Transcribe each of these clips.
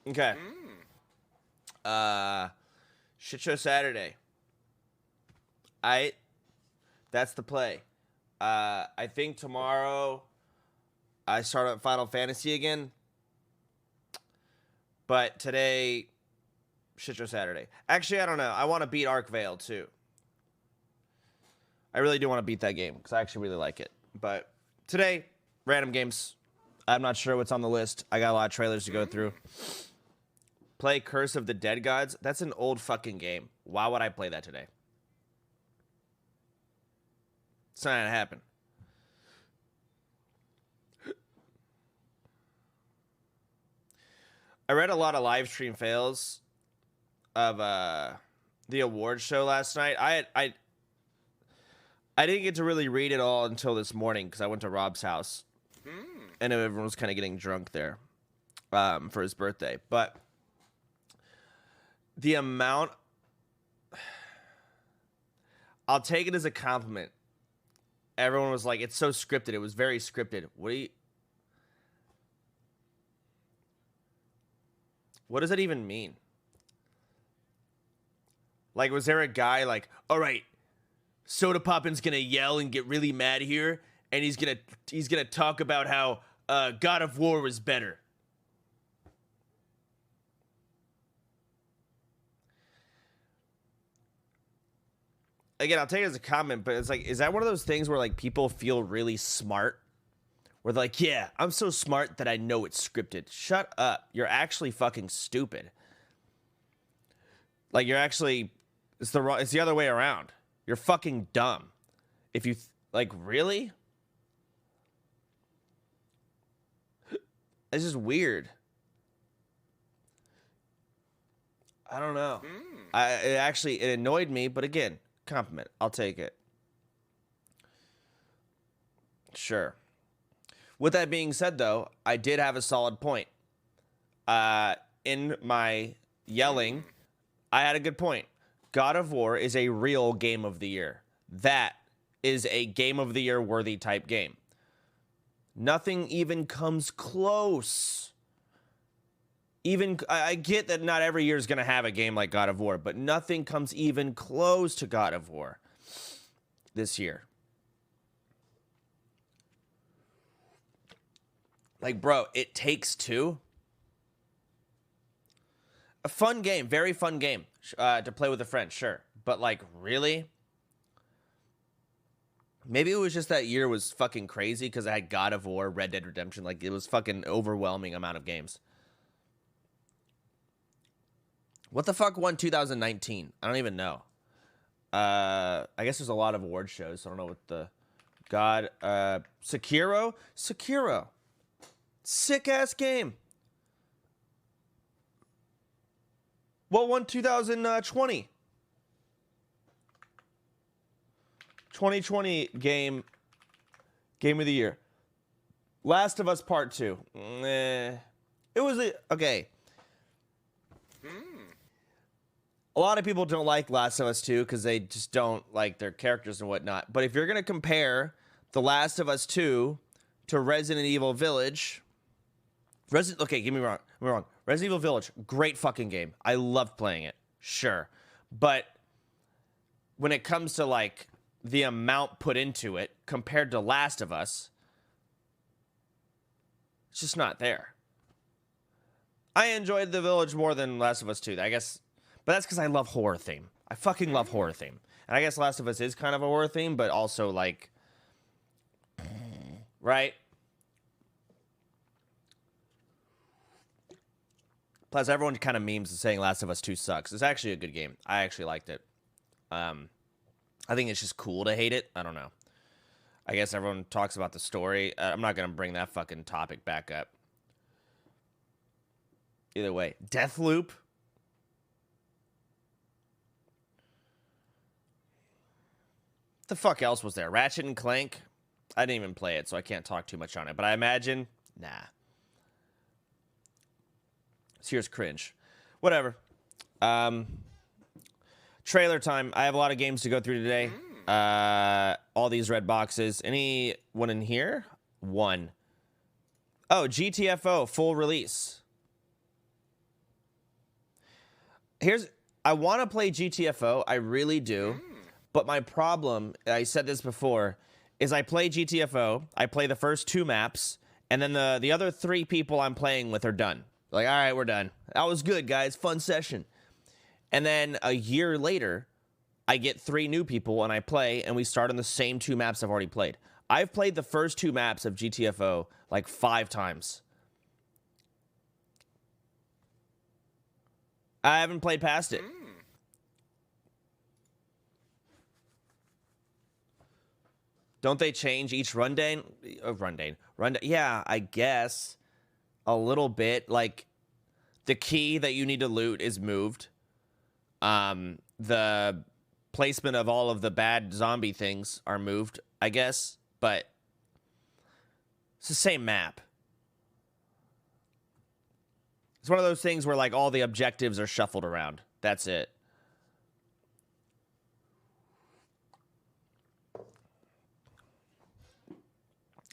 Okay. Shit show Saturday. That's the play. I think tomorrow I start up Final Fantasy again. But today, shit show Saturday. Actually, I don't know. I want to beat Arcvale too. I really do want to beat that game because I actually really like it. But today, random games. I'm not sure what's on the list. I got a lot of trailers to go through. Play Curse of the Dead Gods. That's an old fucking game. Why would I play that today? It's not gonna happen. I read a lot of live stream fails of the award show last night. I didn't get to really read it all until this morning because I went to Rob's house and everyone was kind of getting drunk there for his birthday. But the amount, I'll take it as a compliment. Everyone was like, "It's so scripted." It was very scripted. What does that even mean? Like, was there a guy like, "All right, Sodapoppin's gonna yell and get really mad here, and he's gonna talk about how God of War was better"? Again, I'll take it as a comment, but it's like, is that one of those things where like people feel really smart? Where they're like, yeah, I'm so smart that I know it's scripted. Shut up. You're actually fucking stupid. Like, you're actually, it's the other way around. You're fucking dumb. If you, like, really? It's just weird. I don't know. It annoyed me, but again, compliment. I'll take it. Sure. With that being said, though, I did have a solid point. In my yelling, I had a good point. God of War is a real game of the year. That is a game of the year worthy type game. Nothing even comes close. Even I get that not every year is going to have a game like God of War, but nothing comes even close to God of War this year. Like, bro, It Takes Two. A fun game, very fun game to play with a friend, sure. But, like, really? Maybe it was just that year was fucking crazy because I had God of War, Red Dead Redemption. Like, it was fucking overwhelming amount of games. What the fuck won 2019? I don't even know. I guess there's a lot of award shows. So I don't know what the... Sekiro? Sekiro. Sick-ass game. What won 2020? 2020 game of the year. Last of Us Part 2. It was okay. A lot of people don't like Last of Us 2 because they just don't like their characters and whatnot. But if you're going to compare The Last of Us 2 to Resident Evil Village... Okay, get me wrong. Resident Evil Village, great fucking game. I loved playing it. Sure. But when it comes to, like, the amount put into it compared to Last of Us, it's just not there. I enjoyed The Village more than Last of Us 2, I guess. But that's because I love horror theme. I fucking love horror theme. And I guess Last of Us is kind of a horror theme, but also, like... Right? Plus, everyone kind of memes and saying Last of Us 2 sucks. It's actually a good game. I actually liked it. I think it's just cool to hate it. I don't know. I guess everyone talks about the story. I'm not going to bring that fucking topic back up. Either way. Deathloop. What the fuck else was there? Ratchet and Clank? I didn't even play it, so I can't talk too much on it. But I imagine... Nah. Here's cringe. Whatever. Trailer time. I have a lot of games to go through today. All these red boxes. Anyone in here? One. Oh, GTFO full release. I want to play GTFO. I really do. But my problem, I said this before, is I play GTFO. I play the first 2 maps, and then the other 3 people I'm playing with are done. Like, all right, we're done. That was good, guys. Fun session. And then a year later, I get 3 new people, and I play, and we start on the same 2 maps I've already played. I've played the first 2 maps of GTFO like 5 times. I haven't played past it. Don't they change each rundown? Yeah, I guess a little bit. Like, the key that you need to loot is moved. The placement of all of the bad zombie things are moved, I guess. But it's the same map. It's one of those things where, like, all the objectives are shuffled around. That's it.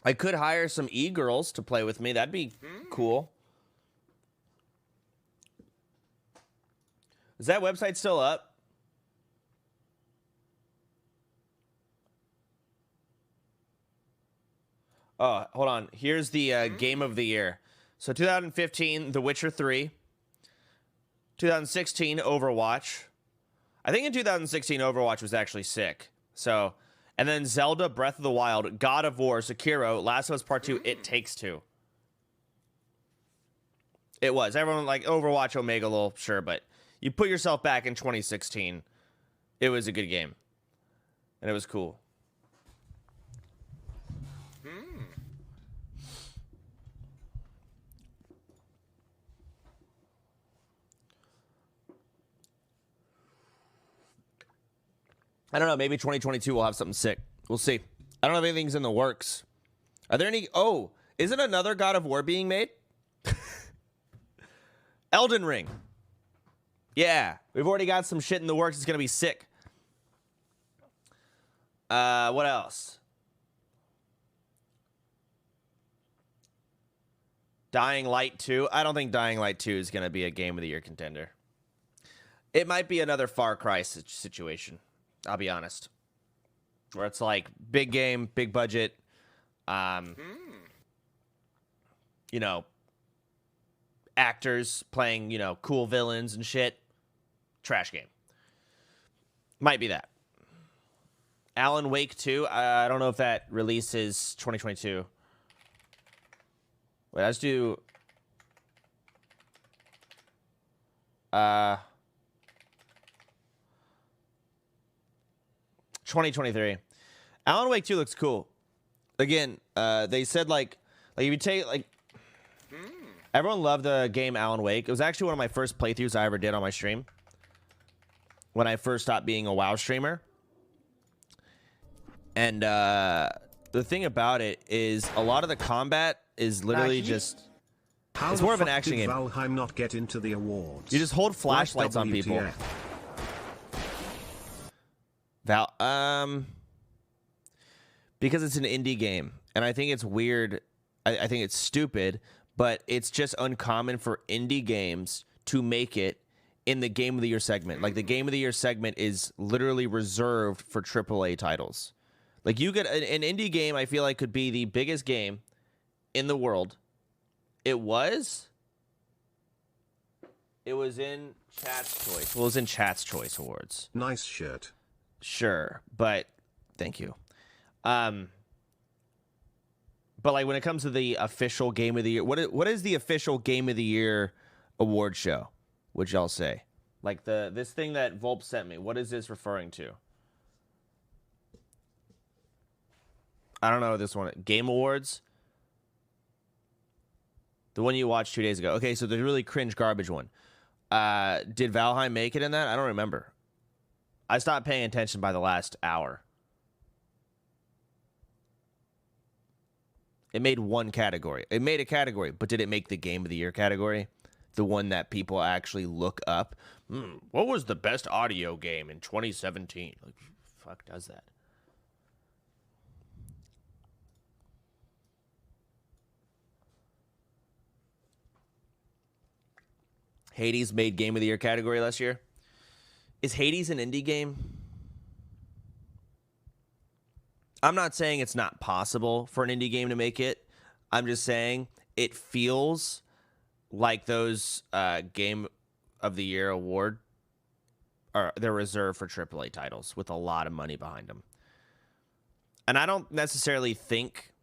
I could hire some e-girls to play with me. That'd be cool. Is that website still up? Oh, hold on. Here's the game of the year. So 2015, The Witcher 3. 2016, Overwatch. I think in 2016, Overwatch was actually sick. So, and then Zelda, Breath of the Wild, God of War, Sekiro, Last of Us Part 2, It Takes Two. It was. Everyone like Overwatch, Omega Lol, sure, but you put yourself back in 2016. It was a good game. And it was cool. I don't know. Maybe 2022 will have something sick. We'll see. I don't know if anything's in the works. Are there any... Oh, isn't another God of War being made? Elden Ring. Yeah. We've already got some shit in the works. It's going to be sick. What else? Dying Light 2. I don't think Dying Light 2 is going to be a Game of the Year contender. It might be another Far Cry situation. I'll be honest. Where it's like big game, big budget, you know, actors playing, you know, cool villains and shit. Trash game. Might be that. Alan Wake 2. I don't know if that releases 2022. Wait, let's do... 2023. Alan Wake 2 looks cool. Again, they said like if you take like everyone loved the game Alan Wake. It was actually one of my first playthroughs I ever did on my stream when I first stopped being a WoW streamer. And the thing about it is a lot of the combat is literally just it's more of an action game. Valheim not get into the awards? You just hold flashlights on people. Because it's an indie game, and I think it's weird. I think it's stupid, but it's just uncommon for indie games to make it in the Game of the Year segment. Like, the Game of the Year segment is literally reserved for AAA titles. Like, you get an indie game, I feel like, could be the biggest game in the world. It was in Chat's Choice. Well, it was in Chat's Choice Awards. Nice shirt. Sure, but thank you. But like when it comes to the official Game of the Year, what is the official Game of the Year award show? Would y'all say? Like this thing that Volp sent me. What is this referring to? I don't know this one. Game Awards. The one you watched 2 days ago. Okay, so the really cringe garbage one. Did Valheim make it in that? I don't remember. I stopped paying attention by the last hour. It made one category. It made a category, but did it make the Game of the Year category? The one that people actually look up? What was the best audio game in 2017? Like, fuck does that? Hades made Game of the Year category last year. Is Hades an indie game? I'm not saying it's not possible for an indie game to make it. I'm just saying it feels like those Game of the Year award they're reserved for AAA titles with a lot of money behind them. And I don't necessarily think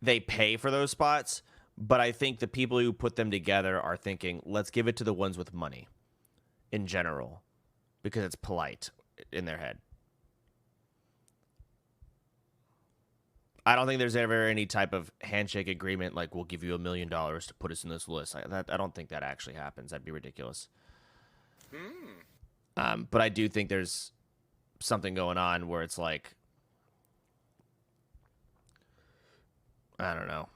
they pay for those spots, but I think the people who put them together are thinking, let's give it to the ones with money in general, because it's polite in their head. I don't think there's ever any type of handshake agreement like we'll give you $1 million to put us in this list. I don't think that actually happens. That'd be ridiculous. But I do think there's something going on where it's like, I don't know,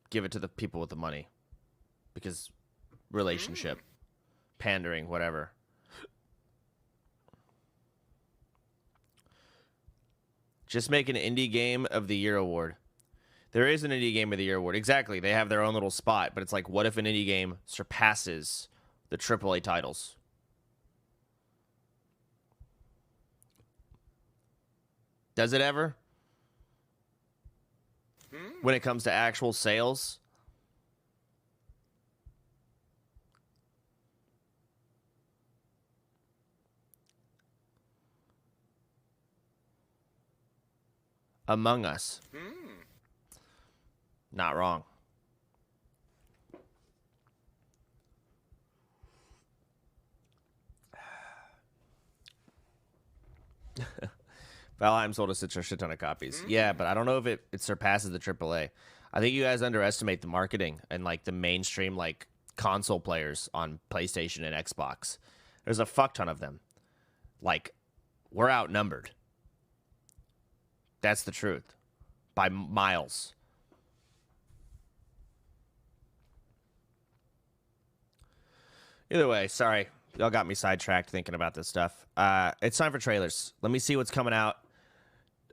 give it to the people with the money because relationship, pandering, whatever. Just make an Indie Game of the Year award. There is an Indie Game of the Year award. Exactly. They have their own little spot, but it's like, what if an indie game surpasses the AAA titles? Does it ever? When it comes to actual sales? Among Us. Not wrong. Valheim sold a shit ton of copies. Yeah, but I don't know if it surpasses the AAA. I think you guys underestimate the marketing and like the mainstream like console players on PlayStation and Xbox. There's a fuck ton of them. Like, we're outnumbered. That's the truth. By miles. Either way, sorry. Y'all got me sidetracked thinking about this stuff. It's time for trailers. Let me see what's coming out